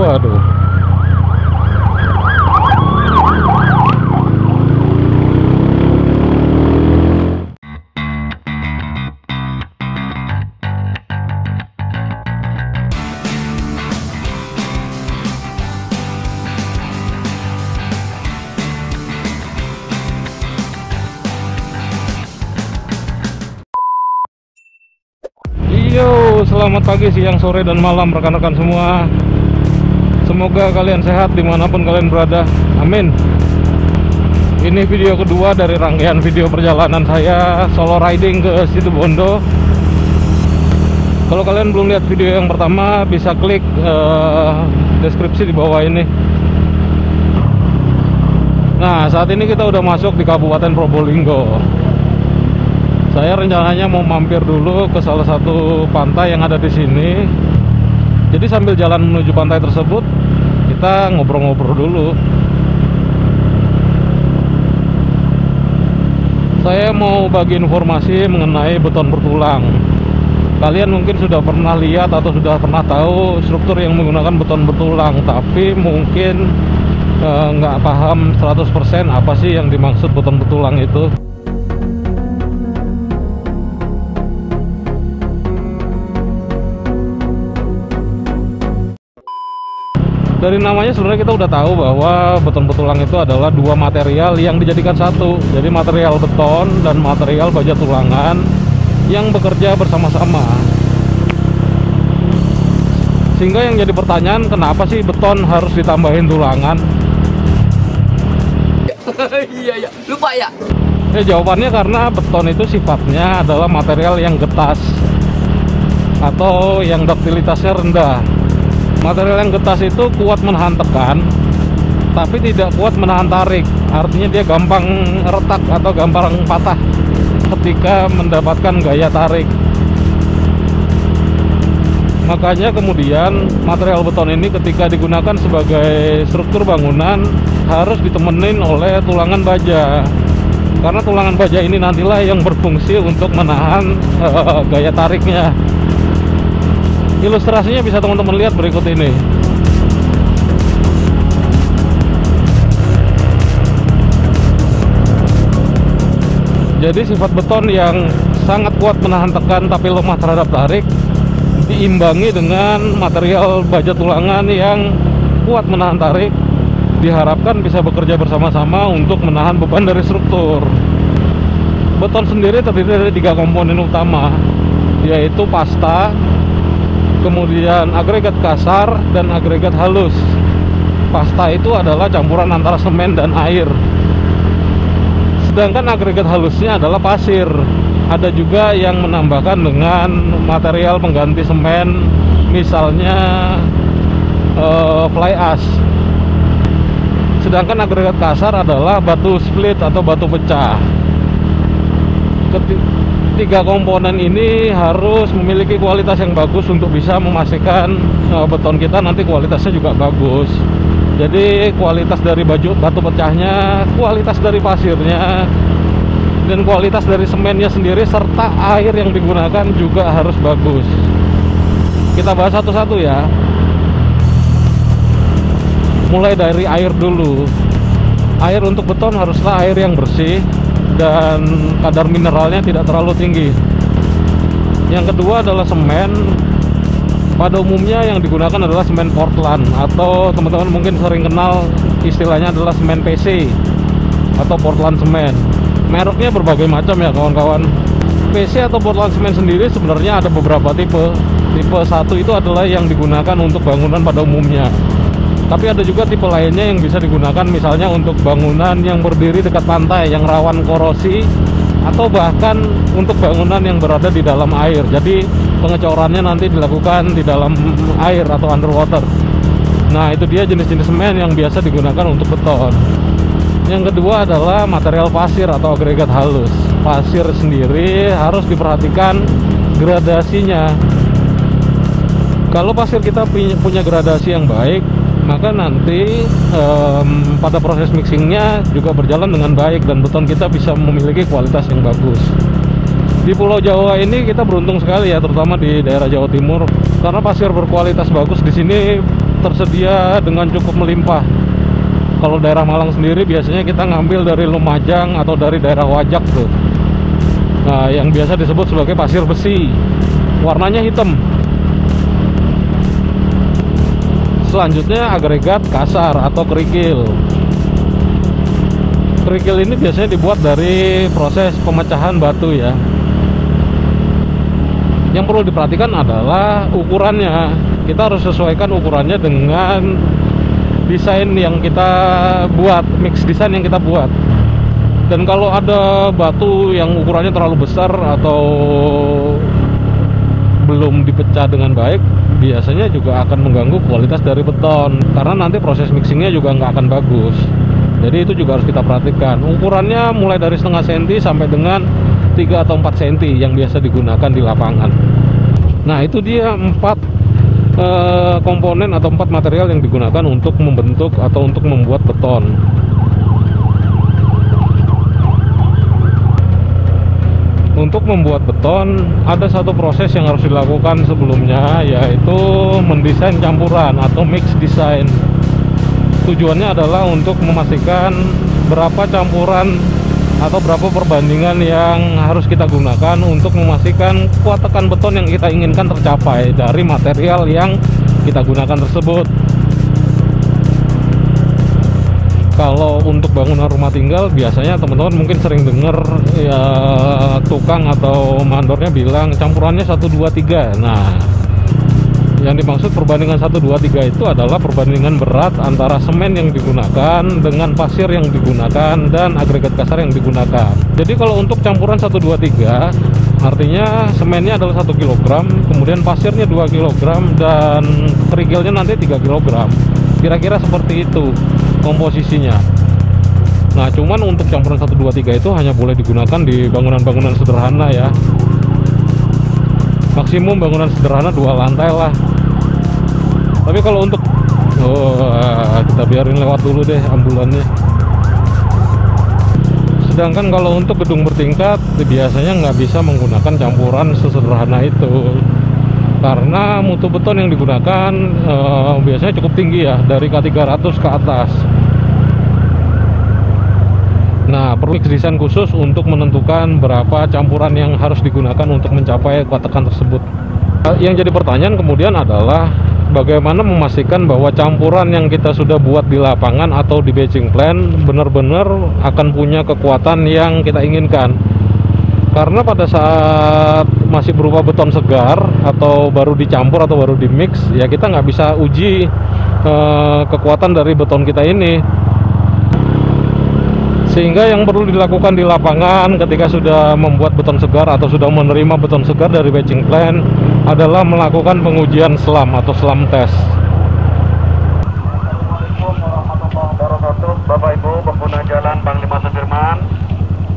Waduh. Yo, selamat pagi, siang, sore, dan malam rekan-rekan semua. Semoga kalian sehat dimanapun kalian berada. Amin. Ini video kedua dari rangkaian video perjalanan saya solo riding ke Situbondo. Kalau kalian belum lihat video yang pertama, bisa klik deskripsi di bawah ini. Nah, saat ini kita udah masuk di Kabupaten Probolinggo. Saya rencananya mau mampir dulu ke salah satu pantai yang ada di sini. Jadi sambil jalan menuju pantai tersebut, kita ngobrol-ngobrol dulu. Saya mau bagi informasi mengenai beton bertulang. Kalian mungkin sudah pernah lihat atau sudah pernah tahu struktur yang menggunakan beton bertulang, tapi mungkin nggak paham 100% apa sih yang dimaksud beton bertulang itu. Dari namanya sebenarnya kita udah tahu bahwa beton bertulang itu adalah dua material yang dijadikan satu. Jadi material beton dan material baja tulangan yang bekerja bersama-sama. Sehingga yang jadi pertanyaan, kenapa sih beton harus ditambahin tulangan? Iya, lupa ya. Jawabannya karena beton itu sifatnya adalah material yang getas atau yang duktilitasnya rendah. Material yang getas itu kuat menahan tekan, tapi tidak kuat menahan tarik. Artinya dia gampang retak atau gampang patah ketika mendapatkan gaya tarik. Makanya kemudian material beton ini ketika digunakan sebagai struktur bangunan harus ditemenin oleh tulangan baja. Karena tulangan baja ini nantilah yang berfungsi untuk menahan gaya tariknya. Ilustrasinya bisa teman-teman lihat berikut ini. Jadi sifat beton yang sangat kuat menahan tekan tapi lemah terhadap tarik diimbangi dengan material baja tulangan yang kuat menahan tarik, diharapkan bisa bekerja bersama-sama untuk menahan beban dari struktur. Beton sendiri terdiri dari 3 komponen utama, yaitu pasta, kemudian agregat kasar, dan agregat halus. Pasta itu adalah campuran antara semen dan air. Sedangkan agregat halusnya adalah pasir. Ada juga yang menambahkan dengan material pengganti semen, misalnya fly ash. Sedangkan agregat kasar adalah batu split atau batu pecah. Tiga komponen ini harus memiliki kualitas yang bagus untuk bisa memastikan beton kita nanti kualitasnya juga bagus. Jadi kualitas dari batu pecahnya, kualitas dari pasirnya, dan kualitas dari semennya sendiri serta air yang digunakan juga harus bagus. Kita bahas satu-satu ya. Mulai dari air dulu. Air untuk beton haruslah air yang bersih dan kadar mineralnya tidak terlalu tinggi. Yang kedua adalah semen. Pada umumnya yang digunakan adalah semen Portland, atau teman-teman mungkin sering kenal istilahnya adalah semen PC atau Portland semen. Mereknya berbagai macam ya kawan-kawan. PC atau Portland semen sendiri sebenarnya ada beberapa tipe. Tipe 1 itu adalah yang digunakan untuk bangunan pada umumnya. Tapi ada juga tipe lainnya yang bisa digunakan misalnya untuk bangunan yang berdiri dekat pantai yang rawan korosi, atau bahkan untuk bangunan yang berada di dalam air. Jadi pengecorannya nanti dilakukan di dalam air atau underwater. Nah, itu dia jenis-jenis semen yang biasa digunakan untuk beton. Yang kedua adalah material pasir atau agregat halus. Pasir sendiri harus diperhatikan gradasinya. Kalau pasir kita punya gradasi yang baik, maka nanti pada proses mixingnya juga berjalan dengan baik dan beton kita bisa memiliki kualitas yang bagus. Di Pulau Jawa ini kita beruntung sekali ya, terutama di daerah Jawa Timur, karena pasir berkualitas bagus di sini tersedia dengan cukup melimpah. Kalau daerah Malang sendiri biasanya kita ngambil dari Lumajang atau dari daerah Wajak tuh. Nah, yang biasa disebut sebagai pasir besi. Warnanya hitam. Selanjutnya agregat kasar atau kerikil. Kerikil ini biasanya dibuat dari proses pemecahan batu ya. Yang perlu diperhatikan adalah ukurannya. Kita harus sesuaikan ukurannya dengan desain yang kita buat, mix desain yang kita buat. Dan kalau ada batu yang ukurannya terlalu besar atau belum dipecah dengan baik, biasanya juga akan mengganggu kualitas dari beton, karena nanti proses mixingnya juga nggak akan bagus. Jadi itu juga harus kita perhatikan. Ukurannya mulai dari setengah senti sampai dengan 3 atau 4 senti yang biasa digunakan di lapangan. Nah, itu dia 4 komponen atau 4 material yang digunakan untuk membentuk atau untuk membuat beton. Untuk membuat beton ada satu proses yang harus dilakukan sebelumnya, yaitu mendesain campuran atau mix design. Tujuannya adalah untuk memastikan berapa campuran atau berapa perbandingan yang harus kita gunakan untuk memastikan kuat tekan beton yang kita inginkan tercapai dari material yang kita gunakan tersebut. Kalau untuk bangunan rumah tinggal, biasanya teman-teman mungkin sering dengar ya, tukang atau mandornya bilang campurannya 1, 2, 3. Nah, yang dimaksud perbandingan 1, 2, 3 itu adalah perbandingan berat antara semen yang digunakan dengan pasir yang digunakan dan agregat kasar yang digunakan. Jadi kalau untuk campuran 1, 2, 3, artinya semennya adalah 1 kg, kemudian pasirnya 2 kg, dan kerikilnya nanti 3 kg. Kira-kira seperti itu komposisinya. Nah, cuman untuk campuran 1, 2, 3 itu hanya boleh digunakan di bangunan-bangunan sederhana ya. Maksimum bangunan sederhana 2 lantai lah. Tapi kalau untuk kita biarin lewat dulu deh ambulannya. Sedangkan kalau untuk gedung bertingkat biasanya nggak bisa menggunakan campuran sesederhana itu, karena mutu beton yang digunakan biasanya cukup tinggi ya, dari K300 ke atas. Nah, perlu desain khusus untuk menentukan berapa campuran yang harus digunakan untuk mencapai kuat tekan tersebut. Yang jadi pertanyaan kemudian adalah bagaimana memastikan bahwa campuran yang kita sudah buat di lapangan atau di batching plan benar-benar akan punya kekuatan yang kita inginkan. Karena pada saat masih berupa beton segar atau baru dicampur atau baru di mix, ya kita nggak bisa uji kekuatan dari beton kita ini. Sehingga yang perlu dilakukan di lapangan ketika sudah membuat beton segar atau sudah menerima beton segar dari batching plan adalah melakukan pengujian SLAM atau SLAM test. Assalamualaikum warahmatullahi wabarakatuh, Bapak Ibu pengguna jalan Panglima Sudirman.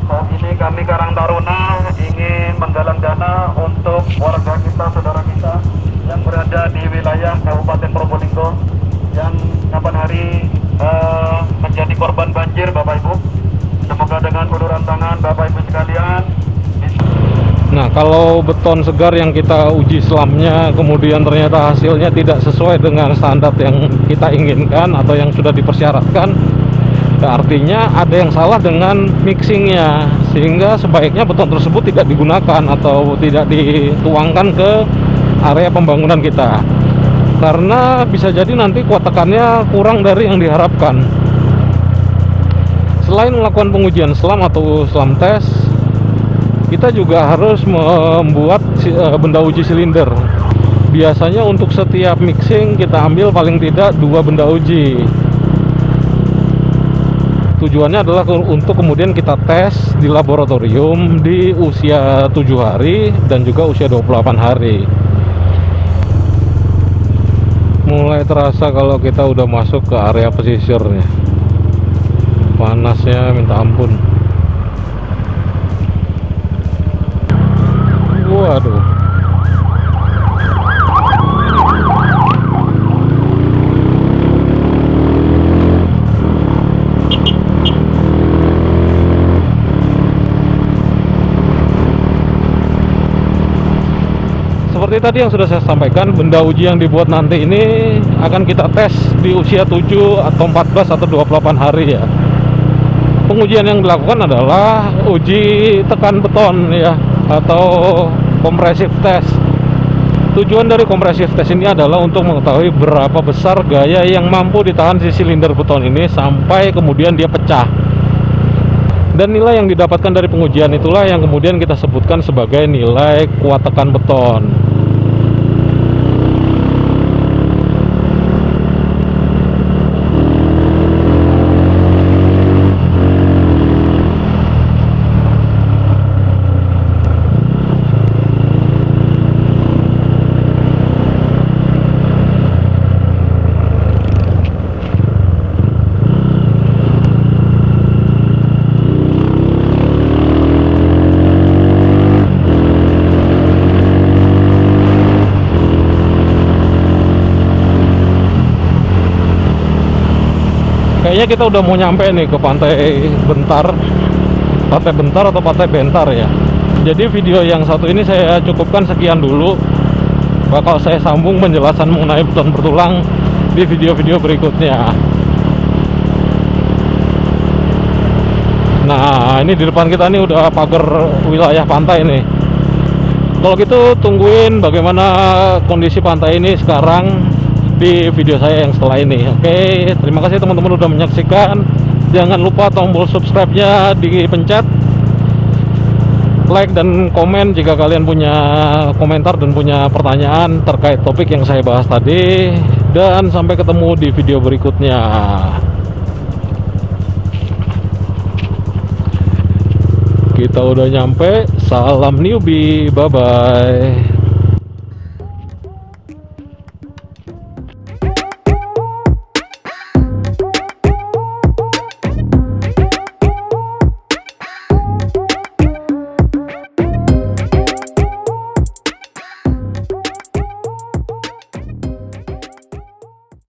Saat ini kami Karang Taruna ingin menggalang dana untuk warga kita, saudara kita yang berada di wilayah Kabupaten Probolinggo yang kapan hari menjadi korban banjir, Bapak Ibu. Semoga dengan uluran tangan Bapak Ibu sekalian. Nah, kalau beton segar yang kita uji SLAM-nya kemudian ternyata hasilnya tidak sesuai dengan standar yang kita inginkan atau yang sudah dipersyaratkan, artinya ada yang salah dengan mixingnya, sehingga sebaiknya beton tersebut tidak digunakan atau tidak dituangkan ke area pembangunan kita, karena bisa jadi nanti kuat tekannya kurang dari yang diharapkan. Selain melakukan pengujian SLAM atau SLAM test, kita juga harus membuat benda uji silinder. Biasanya untuk setiap mixing kita ambil paling tidak 2 benda uji. Tujuannya adalah untuk kemudian kita tes di laboratorium di usia 7 hari dan juga usia 28 hari. Mulai terasa kalau kita udah masuk ke area pesisirnya. Panasnya minta ampun. Waduh. Seperti seperti tadi yang sudah saya sampaikan, benda uji yang dibuat nanti ini akan kita tes di usia 7 atau 14 atau 28 hari ya. Pengujian yang dilakukan adalah uji tekan beton ya, atau compressive test. Tujuan dari compressive test ini adalah untuk mengetahui berapa besar gaya yang mampu ditahan si silinder beton ini sampai kemudian dia pecah. Dan nilai yang didapatkan dari pengujian itulah yang kemudian kita sebutkan sebagai nilai kuat tekan beton. Kayaknya kita udah mau nyampe nih ke Pantai Bentar atau Pantai Bentar ya. Jadi video yang satu ini saya cukupkan sekian dulu. Bakal saya sambung penjelasan mengenai beton bertulang di video-video berikutnya. Nah, ini di depan kita nih udah pagar wilayah pantai nih. Kalau gitu tungguin bagaimana kondisi pantai ini sekarang di video saya yang setelah ini. Oke, terima kasih teman-teman udah menyaksikan. Jangan lupa tombol subscribe-nya dipencet, like dan komen jika kalian punya komentar dan punya pertanyaan terkait topik yang saya bahas tadi. Dan sampai ketemu di video berikutnya. Kita udah nyampe. Salam newbie, bye bye.